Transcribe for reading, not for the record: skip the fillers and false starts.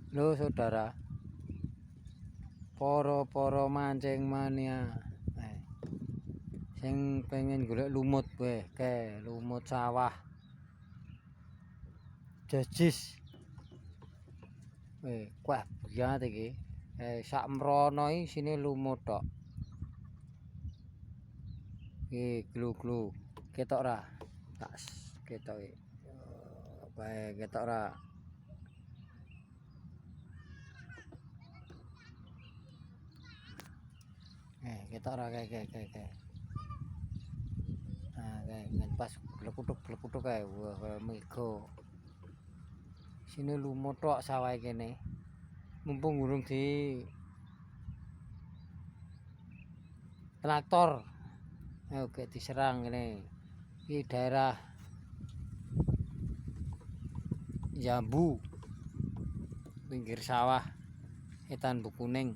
Lho saudara, poro-poro mancing mania. Sing pengen golek lumut weh, lumut sawah. Jejis. Kuah biat iki. Sak mrono iki sine lumut tok. Glu-glu. Ketok ra? Tak ketok iki. Bae ketok ra? Ketok ra kae. Nah, kae pas blekutuk kae. Wah, kaya mega. Sini lumut tok sawah kene. Mumpung urung di traktor. Oke diserang kene. Iki daerah Jambu. Pinggir sawah Etan Bukuning.